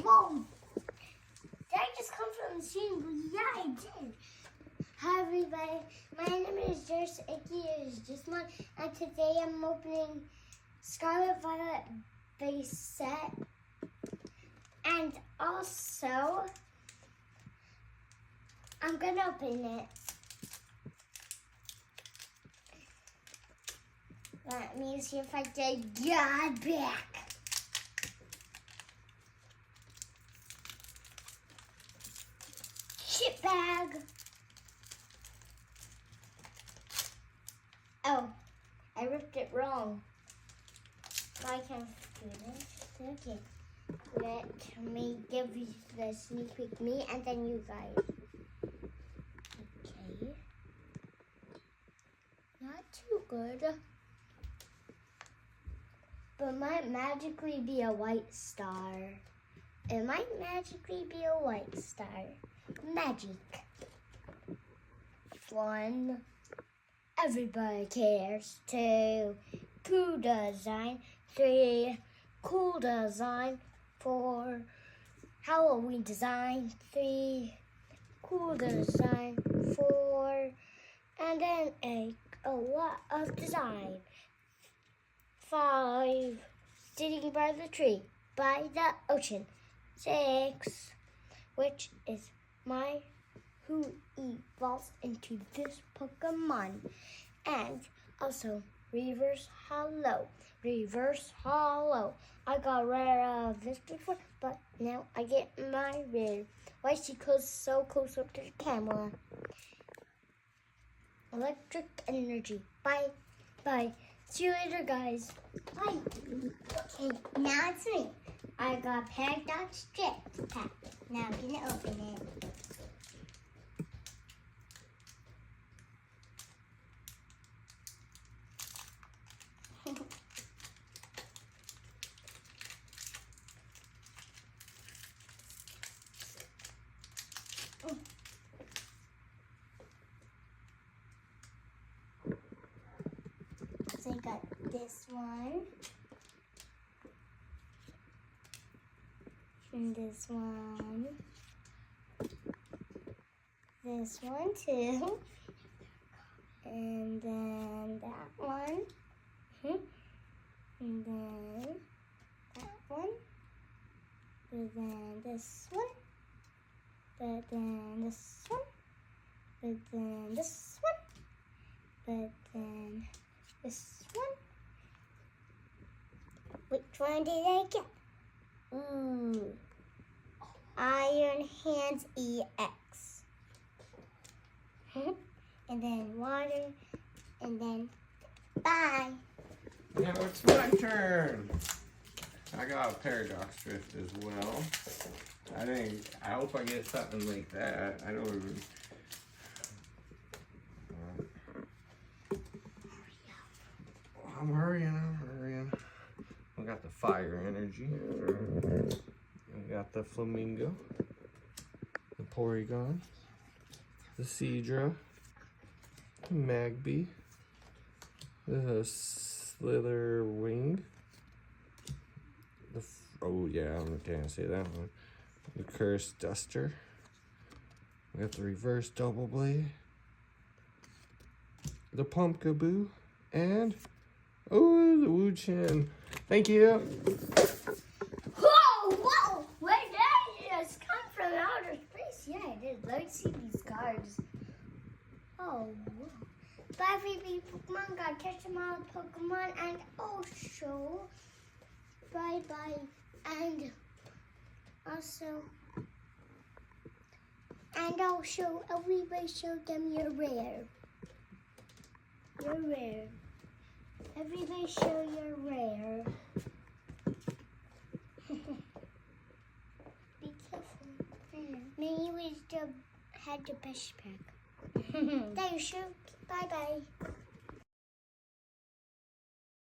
Whoa! Did I just come from the scene? Yeah, I did. Hi everybody, my name is Jerrismon, and today I'm opening Scarlet Violet base set, and also I'm gonna open it. Let me see if I can get back. Shit bag. Oh, I ripped it wrong. I can do this. Okay. Let me give you the sneak peek, me and then you guys. Okay. Not too good. But it might magically be a white star. It might magically be a white star. Magic. Fun. Everybody cares. 2, cool design. 3, cool design. 4, Halloween design. 3, cool design. 4, and then a lot of design. 5, sitting by the tree, by the ocean. 6, which is who evolves into this Pokemon. And also reverse hollow. Reverse hollow. I got rid of this before, but now I get my rare. Why is she so close up to the camera? Electric energy. Bye. Bye. See you later, guys. Bye. Okay, now it's me. I got Paradox Strip Pack. Now I'm gonna open it. So I got this one, and this one too, and then that one, and then that one, and then this one, and then this one, and then this one, and then this one. Which one did I get? Ooh. Iron Hands EX. And then water. And then bye. Now it's my turn. I got a Paradox Drift as well. I hope I get something like that. I don't even. I'm hurrying. We got the fire energy. We got the flamingo, the Porygon, the Seadra, the Magby, the Slitherwing, oh yeah, I can't say that one. The Cursed Duster. We got the Reverse Double Blade, the Pumpkaboo, and oh, the Wu-Chin. Thank you. Whoa! Where did I just come from outer space? Yeah, I did. Let me see these cards. Oh, whoa. Bye, baby Pokemon. Gotta catch them all Pokemon. And also, bye. And also, everybody show them you're rare. You're rare. Everybody show you're rare. Be careful. Maybe we still had the best pack. There you show. Bye.